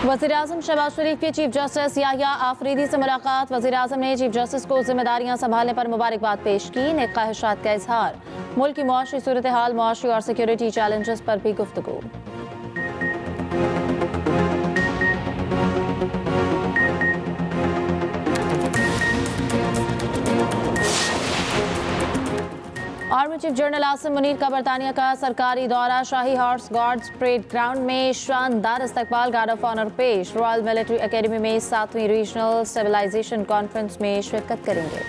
वज़ीर-ए-आज़म शहबाज शरीफ की chief justice Yahya Afridi से मुलाकात। वज़ीर-ए-आज़म ने चीफ जस्टिस को जिम्मेदारियां संभालने पर मुबारकबाद पेश की। नेक ख्वाहिशात का इजहार। मुल्क की मुआशी सूरत हाल, मुआशी और सिक्योरिटी चैलेंजेस पर भी गुफ्तगू। Army chief general Asim Munir का बरतानिया का सरकारी दौरा। शाही हॉर्स गार्ड्स परेड ग्राउंड में शानदार इस्तकबाल, गार्ड ऑफ ऑनर पेश। रॉयल मिलिट्री एकेडमी में 7वीं रीजनल स्टेबलाइजेशन कॉन्फ्रेंस में शिरकत करेंगे।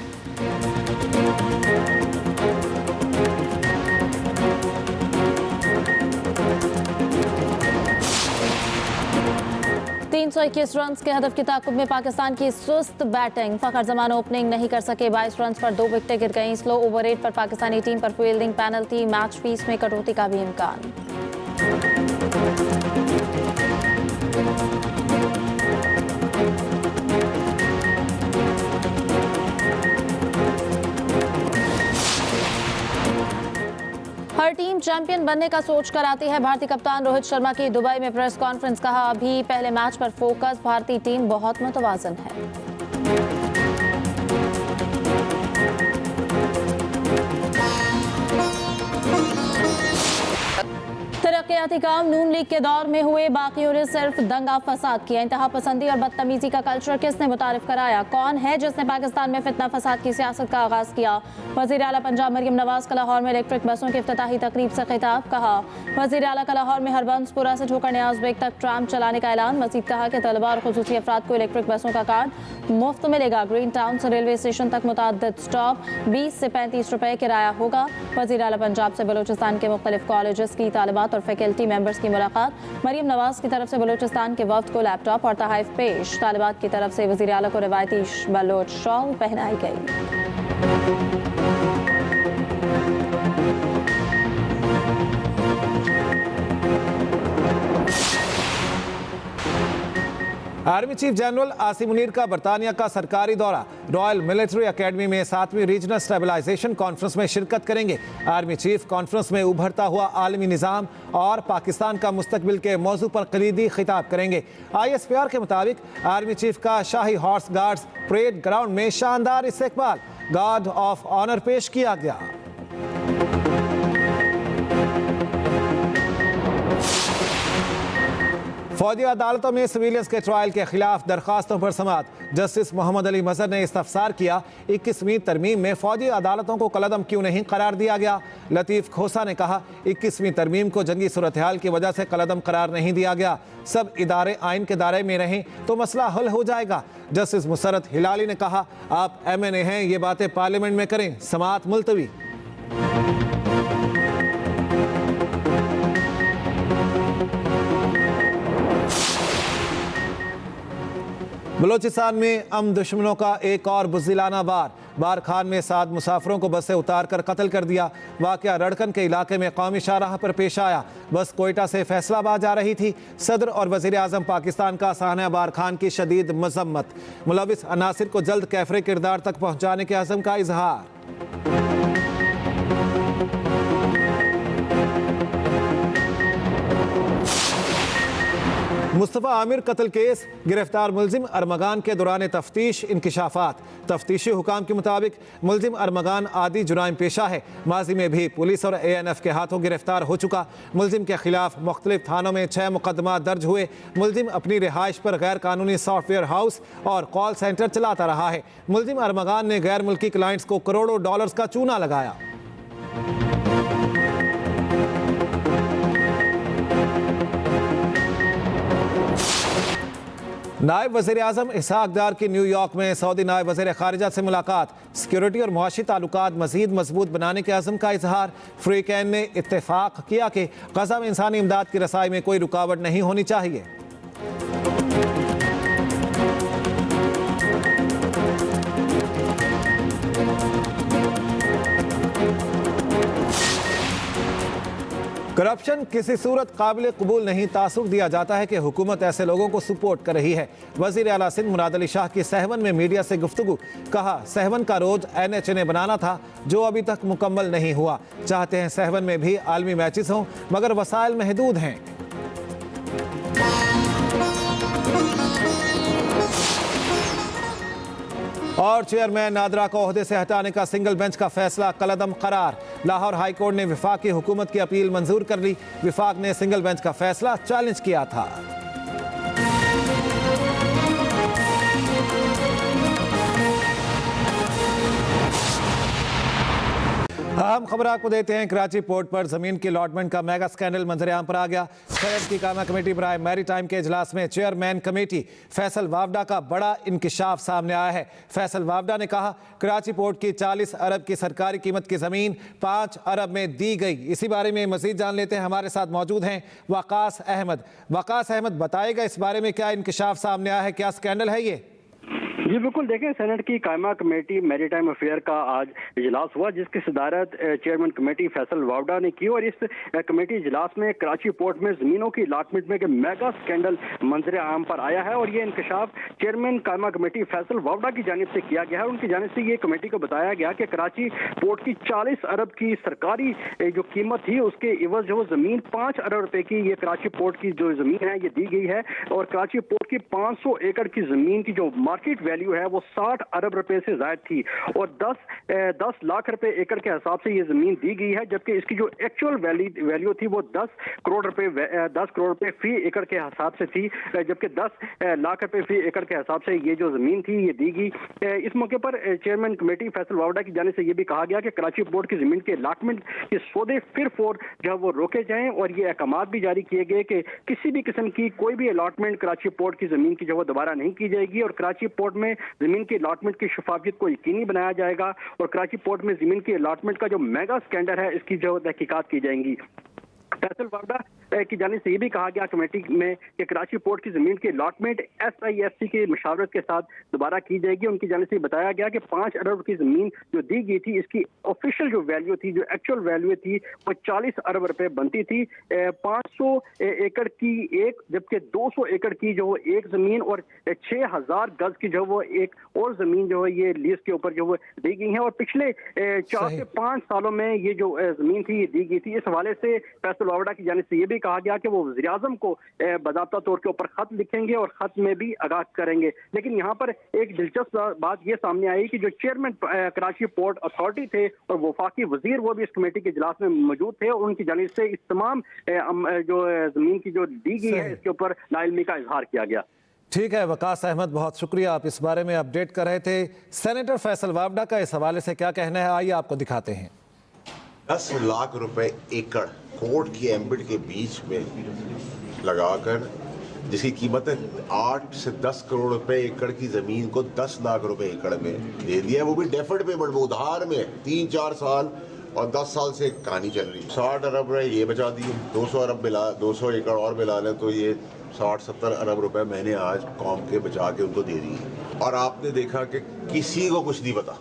321 रन के हदफ की ताकुब में पाकिस्तान की सुस्त बैटिंग। फखर जमान ओपनिंग नहीं कर सके, 22 रन पर 2 विकेटें गिर गईं। स्लो ओवर रेट पर पाकिस्तानी टीम पर फील्डिंग पेनल्टी, मैच फीस में कटौती का भी इम्कान। हर टीम चैंपियन बनने का सोच कर आती है। भारतीय कप्तान रोहित शर्मा की दुबई में प्रेस कॉन्फ्रेंस। कहा, अभी पहले मैच पर फोकस, भारतीय टीम बहुत मुतवाज़न है। तरक्याती काम नून लीग के दौर में हुए, बाकियों ने सिर्फ दंगा फसाद किया। इंतहा पसंदी और बदतमीजी का कल्चर किसने मुतारिफ कराया? कौन है जिसने पाकिस्तान में फितना फसाद की सियासत का आगाज किया? वज़ीर आला पंजाब मरियम नवाज का लाहौर में इलेक्ट्रिक बसों की इफ्तिताही तकरीब से खिताब। कहा, वज़ीर आला का लाहौर में हरबंसपुरा से ठोकर न्याज बेग तक ट्राम चलाने का ऐलान। मजीद कहा कि तलबा और खुसूसी अफराद को इलेक्ट्रिक बसों का कार्ड मुफ्त मिलेगा। ग्रीन टाउन से रेलवे स्टेशन तक मुतअद्दिद स्टॉप, 20 से 35 रुपए किराया होगा। वज़ीर आला पंजाब से बलूचिस्तान के मुख्तलिफ कॉलेजेस की तालिबात और फैकल्टी मेंबर्स की मुलाकात। मरियम नवाज की तरफ से बलूचिस्तान के वफ्द को लैपटॉप और तहाइफ पेश। तालिबात की तरफ से वज़ीर आला को रिवायती बलोच शॉल पहनाई गई। Army chief general Asim Munir का बरतानिया का सरकारी दौरा। रॉयल मिलिट्री एकेडमी में 7वीं रीजनल स्टेबलाइजेशन कॉन्फ्रेंस में शिरकत करेंगे। आर्मी चीफ कॉन्फ्रेंस में उभरता हुआ आलमी निज़ाम और पाकिस्तान का मुस्तकबिल के मौजू पर कलीदी खिताब करेंगे। ISPR के मुताबिक आर्मी चीफ का शाही हॉर्स गार्ड्स परेड ग्राउंड में शानदार इस्तकबाल, गार्ड ऑफ ऑनर पेश किया गया। फौजी अदालतों में सिविलियंस के ट्रायल के खिलाफ दरखास्तों पर समाअत। जस्टिस मोहम्मद अली मजहर ने इस्तफसार किया, 21वीं तरमीम में फौजी अदालतों को कलअदम क्यों नहीं करार दिया गया। लतीफ़ खोसा ने कहा, 21वीं तरमीम को जंगी सूरत हाल की वजह से कलअदम करार नहीं दिया गया। सब इदारे आइन के दायरे में रहें तो मसला हल हो जाएगा। जस्टिस मुसरत हिलाली ने कहा, आप MNA हैं, ये बातें पार्लियामेंट में करें। समाअत मुलतवी। बलोचिस्तान में दुश्मनों का एक और बुज़दिलाना बार खान में 7 मुसाफिरों को बस से उतार कर कत्ल कर दिया। वाक़या रड़कन के इलाके में कौमी शाहराह पर पेश आया। बस कोयटा से फैसलाबाद जा रही थी। सदर और वज़ीर आज़म पाकिस्तान का साहना बार खान की शदीद मज़म्मत। मुलविस अनासिर को जल्द कैफरे किरदार तक पहुँचाने के अज़म का इजहार। मुस्तफ़ा आमिर कत्ल केस, गिरफ्तार मुलजिम अरमगान के दौरान तफ्तीश इंकिशाफात। तफ्तीशी हुकाम के मुताबिक मुलजिम अरमगान आदि जुराइम पेशा है। माजी में भी पुलिस और ANF के हाथों गिरफ्तार हो चुका। मुलजिम के खिलाफ मुख्तलिफ थानों में 6 मुकदमा दर्ज हुए। मुलजिम अपनी रिहाइश पर गैर कानूनी सॉफ्टवेयर हाउस और कॉल सेंटर चलाता रहा है। मुलजिम अरमगान ने गैर मुल्की क्लाइंट्स को करोड़ों डॉलर्स का चूना लगाया। नायब वज़ीर आज़म इसहाक डार की न्यूयॉर्क में सऊदी नायब वज़ीर ख़ारिजा से मुलाकात। सिक्योरिटी और मुआशी ताल्लुकात मज़ीद मजबूत बनाने के अज़म का इजहार। फ्री कैन ने इत्तेफाक किया कि गज़ा में इंसानी इमदाद की रसाई में कोई रुकावट नहीं होनी चाहिए। करप्शन किसी सूरत काबिल कबूल नहीं। तासुब दिया जाता है कि हुकूमत ऐसे लोगों को सपोर्ट कर रही है। वज़ीर आला सिंध मुराद अली शाह की सहवन में मीडिया से गुफ्तगू। कहा, सहवन का रोड NHA ने बनाना था जो अभी तक मुकम्मल नहीं हुआ। चाहते हैं सहवन में भी आलमी मैचेस हों मगर वसाइल महदूद हैं। और चेयरमैन नादरा को ओहदे से हटाने का सिंगल बेंच का फैसला कलअदम करार। लाहौर हाई कोर्ट ने विफाकी हुकूमत की अपील मंजूर कर ली। विफाक ने सिंगल बेंच का फैसला चैलेंज किया था। अहम खबर आपको देते हैं। कराची पोर्ट पर जमीन की अलॉटमेंट का मेगा स्कैंडल मंजरेआम पर आ गया। सेनेट की कायमा कमेटी बराए मैरीटाइम के इजलास में चेयरमैन कमेटी फैसल वावडा का बड़ा इंकिशाफ सामने आया है। फैसल वावडा ने कहा कराची पोर्ट की 40 अरब की सरकारी कीमत की जमीन 5 अरब में दी गई। इसी बारे में मजीद जान लेते हैं। हमारे साथ मौजूद हैं वकास अहमद। वकास अहमद, बताएगा इस बारे में क्या इंकिशाफ सामने आया है, क्या स्कैंडल है ये? जी बिल्कुल, देखें, सेनेट की कायमा कमेटी मैरीटाइम अफेयर का आज इजलास हुआ जिसकी सदारत चेयरमैन कमेटी फैसल वावडा ने की। और इस कमेटी इजलास में कराची पोर्ट में ज़मीनों की अलॉटमेंट में मेगा स्कैंडल मंजर आम पर आया है। और ये इंकशाफ चेयरमैन कायमा कमेटी फैसल वावडा की जानिब से किया गया है। उनकी जानिब से ये कमेटी को बताया गया कि कराची पोर्ट की 40 अरब की सरकारी जो कीमत थी उसके इवज जो ज़मीन 5 अरब रुपए की ये कराची पोर्ट की जो ज़मीन है ये दी गई है। और कराची पोर्ट की 500 एकड़ की ज़मीन की जो मार्केट वैल्यू है वो 60 अरब रुपए से ज्यादा थी और 10 लाख रुपए एकड़ के हिसाब से ये जमीन दी गई है। जबकि इसकी जो एक्चुअल वैल्यू थी वो 10 करोड़ रुपए फी एकड़ के हिसाब से थी। जबकि 10 लाख रुपए फी एकड़ के हिसाब से ये जो जमीन थी ये दी गई। इस मौके पर चेयरमैन कमेटी फैसल वावडा की जाने से ये भी कहा गया कि कराची पोर्ट की जमीन के अलॉटमेंट के सौदे फिर जो है वो रोके जाएं। और ये अहकामात भी जारी किए गए कि किसी भी किस्म की कोई भी अलॉटमेंट कराची पोर्ट की जमीन की जो है दोबारा नहीं की जाएगी। और कराची पोर्ट में जमीन की अलॉटमेंट की शफाफियत को यकीनी बनाया जाएगा। और कराची पोर्ट में जमीन की अलॉटमेंट का जो मेगा स्कैंडल है इसकी जो तहकीकात की जाएंगी। फैसल वावडा की जानिब से ये भी कहा गया कमेटी में कि कराची पोर्ट की जमीन की अलॉटमेंट SIFC की मशावरत के साथ दोबारा की जाएगी। उनकी जानिब से बताया गया कि 5 अरब की जमीन जो दी गई थी इसकी ऑफिशियल जो वैल्यू थी, जो एक्चुअल वैल्यू थी वो 40 अरब रुपए बनती थी। 500 एकड़ की एक, जबकि 200 एकड़ की जो एक जमीन और 6000 गज की जो वो एक और जमीन जो है ये लीज के ऊपर जो दी गई है। और पिछले 4 से 5 सालों में ये जो जमीन थी ये दी गई थी। इस हवाले से फैसल वावडा की जानिब से ये भी कहा गया कि वो वज़ीर आज़म को बाज़ाब्ता तौर के ऊपर खत लिखेंगे और खत में भी आगाह करेंगे। लेकिन यहाँ पर एक दिलचस्प बात ये सामने आई कि जो चेयरमैन कराची पोर्ट अथॉरिटी थे और वफाकी वजीर वो भी इस कमेटी के इजलास में मौजूद थे। और उनकी जानिब से इस तमाम जो जमीन की जो दी गई है इसके ऊपर नाइल्मी का इजहार किया गया। ठीक है वकास अहमद, बहुत शुक्रिया, आप इस बारे में अपडेट कर रहे थे। सेनेटर फैसल वावडा का इस हवाले से क्या कहना है, आइए आपको दिखाते हैं। 10 लाख रुपए एकड़ कोर्ट की एम्बिट के बीच में लगाकर जिसकी कीमत है 8 से 10 करोड़ रुपए एकड़ की जमीन को 10 लाख रुपए एकड़ में दे दिया, वो भी डेफर्ड पेमेंट में, उधार में 3-4 साल और 10 साल से कहानी चल रही है। 60 अरब ये बचा दिए, 200 अरब मिला, 200 एकड़ और मिला लें तो ये 60-70 अरब रुपए मैंने आज कौम के बचा के उनको दे दिए। और आपने देखा कि किसी को कुछ नहीं पता।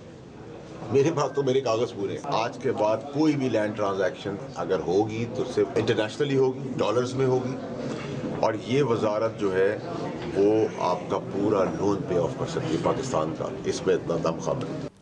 मेरे पास तो मेरे कागज पूरे हैं। आज के बाद कोई भी लैंड ट्रांजैक्शन अगर होगी तो सिर्फ इंटरनेशनली होगी, डॉलर्स में होगी। और ये वजारत जो है वो आपका पूरा लोन पे ऑफ कर सकती है पाकिस्तान का, इसमें इतना दम ख़ाम है।